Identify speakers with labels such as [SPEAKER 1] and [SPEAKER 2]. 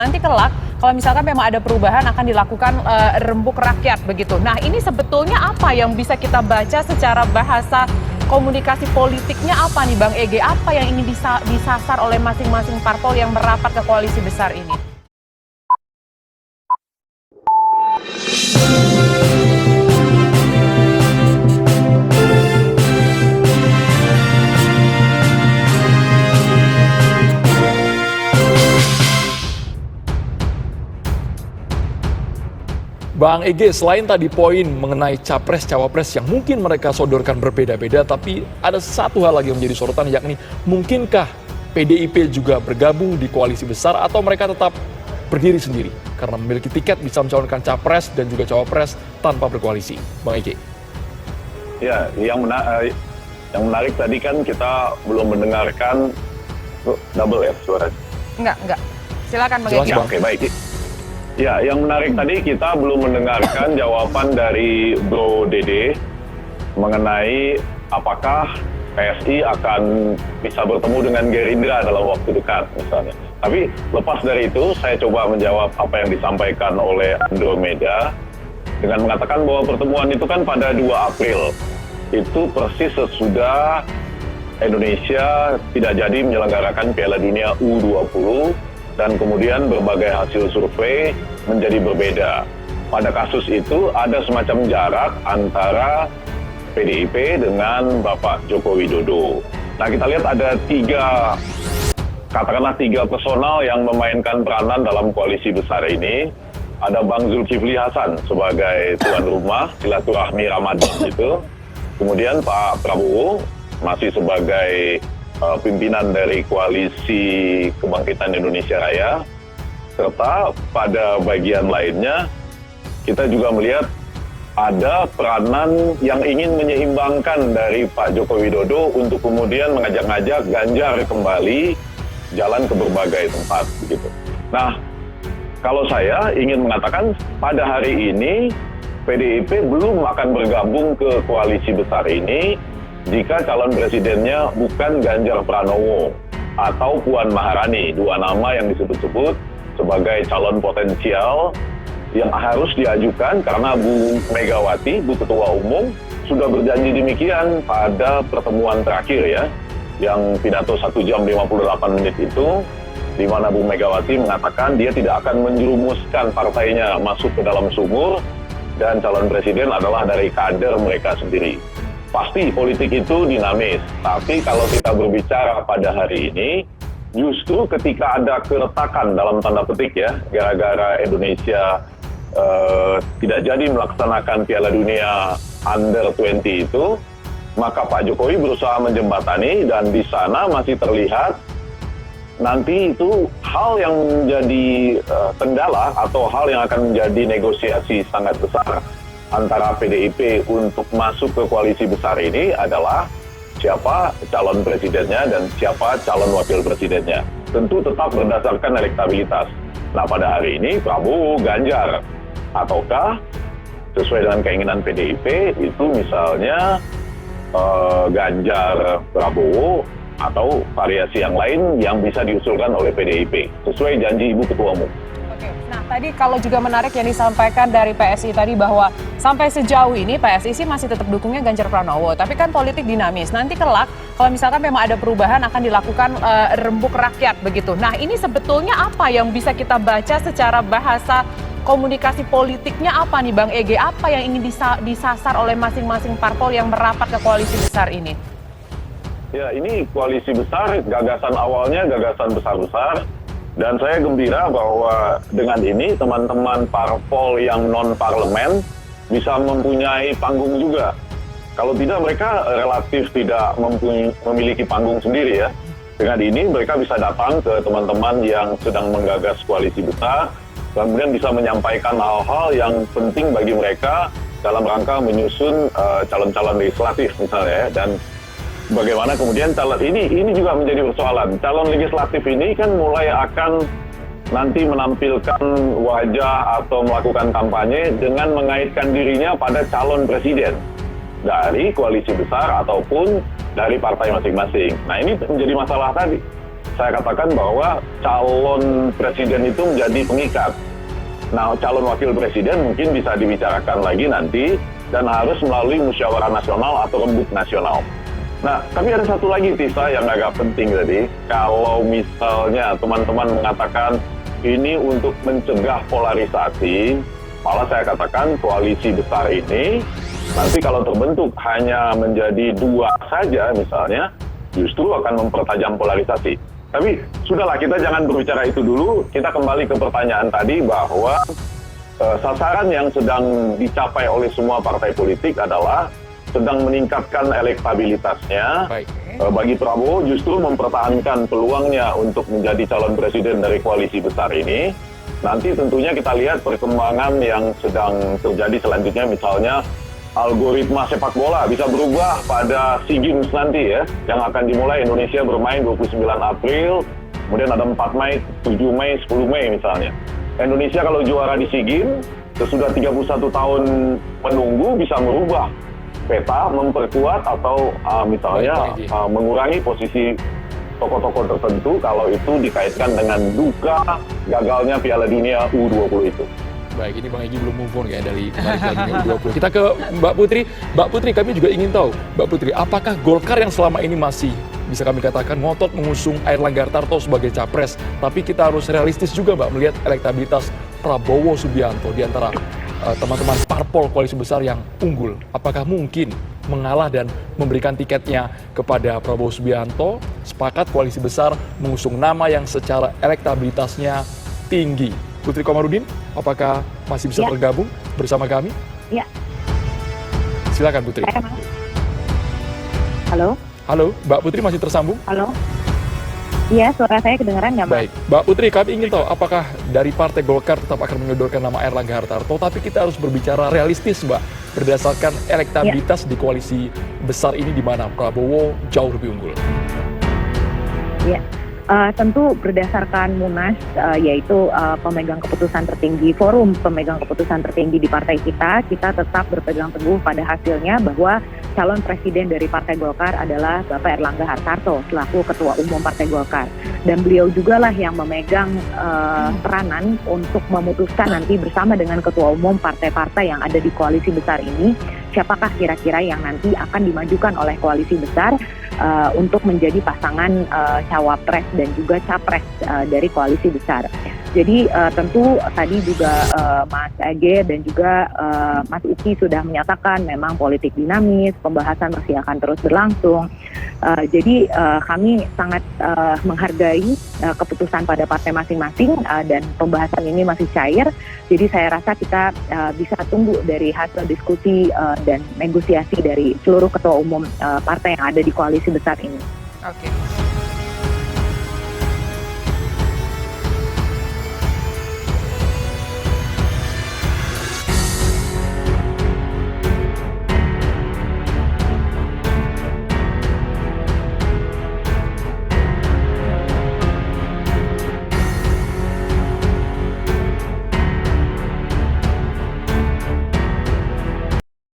[SPEAKER 1] Nanti kelak, kalau misalkan memang ada perubahan akan dilakukan rembuk rakyat begitu. Nah, ini sebetulnya apa yang bisa kita baca secara bahasa komunikasi politiknya apa nih Bang Ege? Apa yang ingin disasar oleh masing-masing parpol yang merapat ke koalisi besar ini?
[SPEAKER 2] Bang Ege, selain tadi poin mengenai capres-cawapres yang mungkin mereka sodorkan berbeda-beda, tapi ada satu hal lagi yang menjadi sorotan, yakni mungkinkah PDIP juga bergabung di koalisi besar atau mereka tetap berdiri sendiri karena memiliki tiket bisa mencalonkan capres dan juga cawapres tanpa berkoalisi. Bang Ege.
[SPEAKER 3] Ya, yang menarik tadi kan kita belum mendengarkan double ya suara.
[SPEAKER 1] Enggak. Silakan Bang Ege.
[SPEAKER 3] Oke, baik. Ya, yang menarik tadi kita belum mendengarkan jawaban dari Bro Dede mengenai apakah PSI akan bisa bertemu dengan Gerindra dalam waktu dekat misalnya. Tapi lepas dari itu, saya coba menjawab apa yang disampaikan oleh Andromeda dengan mengatakan bahwa pertemuan itu kan pada 2 April. Itu persis sesudah Indonesia tidak jadi menyelenggarakan Piala Dunia U20 dan kemudian berbagai hasil survei menjadi berbeda. Pada kasus itu ada semacam jarak antara PDIP dengan Bapak Joko Widodo. Nah, kita lihat ada katakanlah tiga personal yang memainkan peranan dalam koalisi besar ini. Ada Bang Zulkifli Hasan sebagai tuan rumah silaturahmi Ramadan itu. Kemudian Pak Prabowo masih sebagai pimpinan dari Koalisi Kebangkitan Indonesia Raya, serta pada bagian lainnya kita juga melihat ada peranan yang ingin menyeimbangkan dari Pak Joko Widodo untuk kemudian mengajak-ngajak Ganjar kembali jalan ke berbagai tempat begitu. Nah, kalau saya ingin mengatakan pada hari ini PDIP belum akan bergabung ke koalisi besar ini jika calon presidennya bukan Ganjar Pranowo atau Puan Maharani, 2 nama yang disebut-sebut sebagai calon potensial yang harus diajukan karena Bu Megawati, Bu Ketua Umum, sudah berjanji demikian pada pertemuan terakhir ya, yang pidato 1 jam 58 menit itu, di mana Bu Megawati mengatakan dia tidak akan menjerumuskan partainya masuk ke dalam sumur dan calon presiden adalah dari kader mereka sendiri. Pasti politik itu dinamis, tapi kalau kita berbicara pada hari ini, justru ketika ada keretakan dalam tanda petik ya, gara-gara Indonesia tidak jadi melaksanakan Piala Dunia Under 20 itu, maka Pak Jokowi berusaha menjembatani dan di sana masih terlihat nanti itu hal yang menjadi kendala atau hal yang akan menjadi negosiasi sangat besar antara PDIP untuk masuk ke koalisi besar ini adalah siapa calon presidennya dan siapa calon wakil presidennya. Tentu tetap berdasarkan elektabilitas. Nah, pada hari ini Prabowo, Ganjar, ataukah sesuai dengan keinginan PDIP itu misalnya Ganjar, Prabowo, atau variasi yang lain yang bisa diusulkan oleh PDIP sesuai janji Ibu Ketua Umum.
[SPEAKER 1] Nah, tadi kalau juga menarik yang disampaikan dari PSI tadi bahwa sampai sejauh ini PSI sih masih tetap dukungnya Ganjar Pranowo. Tapi kan politik dinamis. Nanti kelak kalau misalkan memang ada perubahan akan dilakukan rembuk rakyat begitu. Nah, ini sebetulnya apa yang bisa kita baca secara bahasa komunikasi politiknya apa nih Bang Ege? Apa yang ingin disasar oleh masing-masing parpol yang merapat ke koalisi besar ini?
[SPEAKER 3] Ya, ini koalisi besar, gagasan awalnya gagasan besar-besar. Dan saya gembira bahwa dengan ini teman-teman parpol yang non-parlemen bisa mempunyai panggung juga. Kalau tidak mereka relatif tidak memiliki panggung sendiri ya. Dengan ini mereka bisa datang ke teman-teman yang sedang menggagas koalisi besar, kemudian bisa menyampaikan hal-hal yang penting bagi mereka dalam rangka menyusun calon-calon legislatif misalnya ya. Dan bagaimana kemudian calon ini juga menjadi persoalan. Calon legislatif ini kan mulai akan nanti menampilkan wajah atau melakukan kampanye dengan mengaitkan dirinya pada calon presiden dari koalisi besar ataupun dari partai masing-masing. Nah, ini menjadi masalah tadi. saya katakan bahwa calon presiden itu menjadi pengikat. Nah, calon wakil presiden mungkin bisa dibicarakan lagi nanti dan harus melalui musyawarah nasional atau rembuk nasional. Nah, tapi ada satu lagi Tisa yang agak penting tadi. Kalau misalnya teman-teman mengatakan ini untuk mencegah polarisasi, malah saya katakan koalisi besar ini nanti kalau terbentuk hanya menjadi 2 saja misalnya, justru akan mempertajam polarisasi. Tapi sudahlah, kita jangan berbicara itu dulu. Kita kembali ke pertanyaan tadi bahwa sasaran yang sedang dicapai oleh semua partai politik adalah sedang meningkatkan elektabilitasnya.
[SPEAKER 2] Baik.
[SPEAKER 3] Bagi Prabowo justru mempertahankan peluangnya untuk menjadi calon presiden dari koalisi besar ini. Nanti tentunya kita lihat perkembangan yang sedang terjadi selanjutnya, misalnya algoritma sepak bola bisa berubah pada SEA Games nanti ya, yang akan dimulai Indonesia bermain 29 April, kemudian ada 4 Mei, 7 Mei, 10 Mei misalnya. Indonesia kalau juara di SEA Games, sesudah 31 tahun menunggu bisa merubah peta, memperkuat atau misalnya mengurangi posisi tokoh-tokoh tertentu kalau itu dikaitkan dengan duka gagalnya Piala Dunia U20 itu.
[SPEAKER 2] Baik, ini Bang Egy belum move on ya dari kemarin Piala Dunia U20. Kita ke Mbak Putri. Mbak Putri, kami juga ingin tahu, Mbak Putri, apakah Golkar yang selama ini masih bisa kami katakan ngotot mengusung Airlangga Hartarto sebagai capres, tapi kita harus realistis juga Mbak melihat elektabilitas Prabowo Subianto di antara teman-teman parpol koalisi besar yang unggul. Apakah mungkin mengalah dan memberikan tiketnya kepada Prabowo Subianto, sepakat koalisi besar mengusung nama yang secara elektabilitasnya tinggi? Putri Komarudin, apakah masih bisa bergabung bersama kami?
[SPEAKER 4] Ya.
[SPEAKER 2] Silakan Putri.
[SPEAKER 4] Halo?
[SPEAKER 2] Halo, Mbak Putri masih tersambung?
[SPEAKER 4] Halo? Iya, suara saya kedengaran nggak, Mas?
[SPEAKER 2] Baik, Mbak Putri, kami ingin tahu apakah dari Partai Golkar tetap akan menyodorkan nama Airlangga Hartarto, tapi kita harus berbicara realistis, Mbak, berdasarkan elektabilitas di koalisi besar ini di mana Prabowo jauh lebih unggul.
[SPEAKER 4] Ya. Tentu berdasarkan Munas, yaitu pemegang keputusan tertinggi, forum pemegang keputusan tertinggi di partai kita tetap berpegang teguh pada hasilnya bahwa calon presiden dari Partai Golkar adalah Bapak Airlangga Hartarto selaku Ketua Umum Partai Golkar. Dan beliau juga lah yang memegang peranan untuk memutuskan nanti bersama dengan Ketua Umum partai-partai yang ada di koalisi besar ini, siapakah kira-kira yang nanti akan dimajukan oleh koalisi besar untuk menjadi pasangan cawapres dan juga capres dari koalisi besar. Jadi tentu tadi juga Mas Ege dan juga Mas Uki sudah menyatakan memang politik dinamis, pembahasan masih akan terus berlangsung. Jadi kami sangat menghargai keputusan pada partai masing-masing dan pembahasan ini masih cair. Jadi saya rasa kita bisa tunggu dari hasil diskusi dan negosiasi dari seluruh ketua umum partai yang ada di koalisi besar ini.
[SPEAKER 1] Oke.